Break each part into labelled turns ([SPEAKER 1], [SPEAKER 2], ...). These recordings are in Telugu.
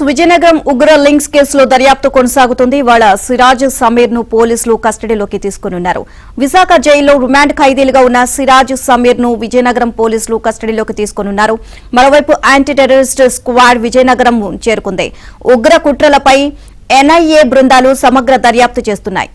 [SPEAKER 1] విజయనగరం ఉగ్ర లింక్స్ కేసులో దర్యాప్తు కొనసాగుతుంది. వాళ్ళ సిరాజ్ సమీర్ ను పోలీసులు కస్టడీలోకి తీసుకున్నారు. విశాఖ జైల్లో రిమాండ్ ఖైదీలుగా ఉన్న సిరాజ్ సమీర్ ను విజయనగరం పోలీసులు కస్టడీలోకి తీసుకున్నారు. మరోవైపు యాంటీ టెర్రరిస్ట్ స్క్వాడ్ విజయనగరం చేరుకుంది. ఉగ్ర కుట్రలపై ఎన్ఐఏ బృందాలు సమగ్ర దర్యాప్తు చేస్తున్నాయి.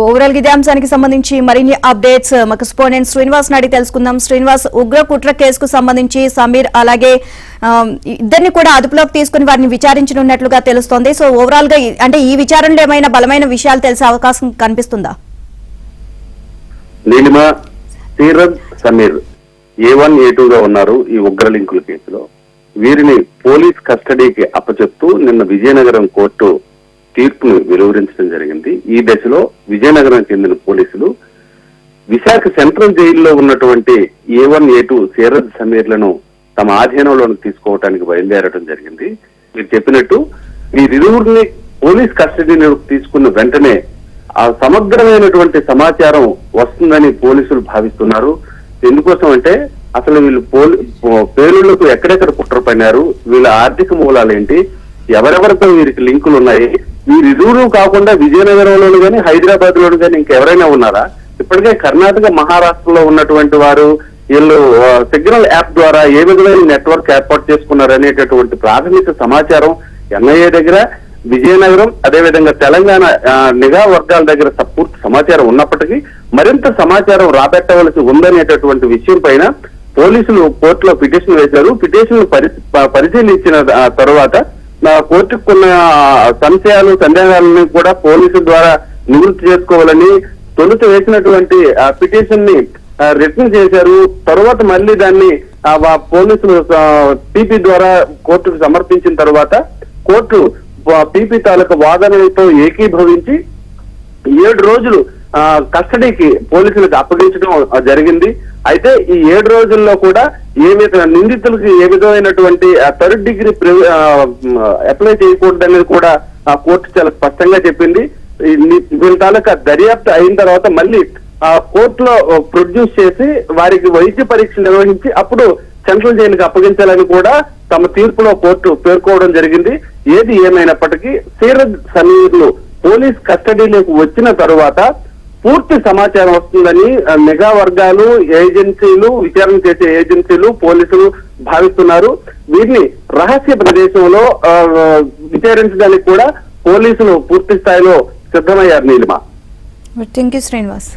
[SPEAKER 1] ఓవరాల్ ఇదే అంశానికి సంబంధించి మరిన్ని అప్డేట్స్ మా కరెస్పాండెంట్ శ్రీనివాస్ నాడి తెలుసుకుందాం. శ్రీనివాస్, ఉగ్ర కుట్ర కేసుకు సంబంధించి సమీర్ అలాగే ఇద్దరిని కూడా అదుపులోకి తీసుకుని వారిని విచారించనున్నట్లుగా తెలుస్తోంది. సో ఓవరాల్ గా అంటే ఈ విచారణలో ఏమైనా బలమైన విషయాలు తెలిసే అవకాశం కనిపిస్తుందా?
[SPEAKER 2] నీలిమా, సిరాజ్ సమీర్ A1 A2 గా ఉన్నారు ఈ ఉగ్ర లింకుల కేసులో. వీరిని పోలీస్ కస్టడీకి అప్పచెప్తూ నిన్న విజయనగరం కోర్టు తీర్పును వెలువరించడం జరిగింది. ఈ దశలో విజయనగరం చెందిన పోలీసులు విశాఖ సెంట్రల్ జైల్లో ఉన్నటువంటి A1 A2 సిరాజ్ సమీర్లను తమ ఆధీనంలోకి తీసుకోవడానికి బయలుదేరడం జరిగింది. మీరు చెప్పినట్టు వీరిరువురిని పోలీస్ కస్టడీలోకి తీసుకున్న వెంటనే ఆ సమగ్రమైనటువంటి సమాచారం వస్తుందని పోలీసులు భావిస్తున్నారు. ఎందుకోసం అంటే అసలు వీళ్ళు పేలుళ్లకు ఎక్కడెక్కడ కుట్ర పడినారు, వీళ్ళ ఆర్థిక మూలాలు ఏంటి, ఎవరెవరితో వీరికి లింకులు ఉన్నాయి, వీరిరువురు కాకుండా విజయనగరంలోను కానీ హైదరాబాద్ లోను కానీ ఇంకెవరైనా ఉన్నారా? ఇప్పటికే కర్ణాటక మహారాష్ట్రలో ఉన్నటువంటి వారు వీళ్ళు సిగ్నల్ యాప్ ద్వారా ఏ విధమైన నెట్వర్క్ ఏర్పాటు చేసుకున్నారు అనేటటువంటి ప్రాథమిక సమాచారం ఎన్ఐఏ దగ్గర, విజయనగరం అదేవిధంగా తెలంగాణ నిఘా వర్గాల దగ్గర పూర్తి సమాచారం ఉన్నప్పటికీ మరింత సమాచారం రాబెట్టవలసి ఉందనేటటువంటి విషయం పైన పోలీసులు కోర్టులో పిటిషన్ వేశారు. పిటిషన్ పరిశీలించిన తర్వాత కోర్టుకున్న సంశయాలు సందేహాలను కూడా పోలీసుల ద్వారా నివృత్తి చేసుకోవాలని తొలుత వేసినటువంటి పిటిషన్ ని రిటర్న్ చేశారు. తర్వాత మళ్ళీ దాన్ని పోలీసులు పీపీ ద్వారా కోర్టుకు సమర్పించిన తర్వాత కోర్టు పీపీ తాలూకు వాదనలతో ఏకీభవించి 7 రోజులు కస్టడీకి పోలీసులకు అప్పగించడం జరిగింది. అయితే ఈ 7 రోజుల్లో కూడా నిందితులకు ఏ విధమైనటువంటి థర్డ్ డిగ్రీ అప్లై చేయకూడదనేది కూడా కోర్టు చాలా స్పష్టంగా చెప్పింది. వీళ్ళ తాలూకా దర్యాప్తు అయిన తర్వాత మళ్ళీ కోర్టులో ప్రొడ్యూస్ చేసి వారికి వైద్య పరీక్షలు నిర్వహించి అప్పుడు సెంట్రల్ జైలుకి అప్పగించాలని కూడా తమ తీర్పులో కోర్టు పేర్కోవడం జరిగింది. ఏది ఏమైనప్పటికీ సిరాజ్ సమీర్లు పోలీస్ కస్టడీలోకి వచ్చిన తరువాత పూర్తి సమాచారం వస్తుందని నిఘా వర్గాలు, ఏజెన్సీలు, విచారణ చేసే ఏజెన్సీలు, పోలీసులు భావిస్తున్నారు. వీరిని రహస్య ప్రదేశంలో విచారించడానికి కూడా పోలీసులు పూర్తి స్థాయిలో సిద్ధమయ్యారు. నీలిమ,
[SPEAKER 1] థాంక్యూ శ్రీనివాస్.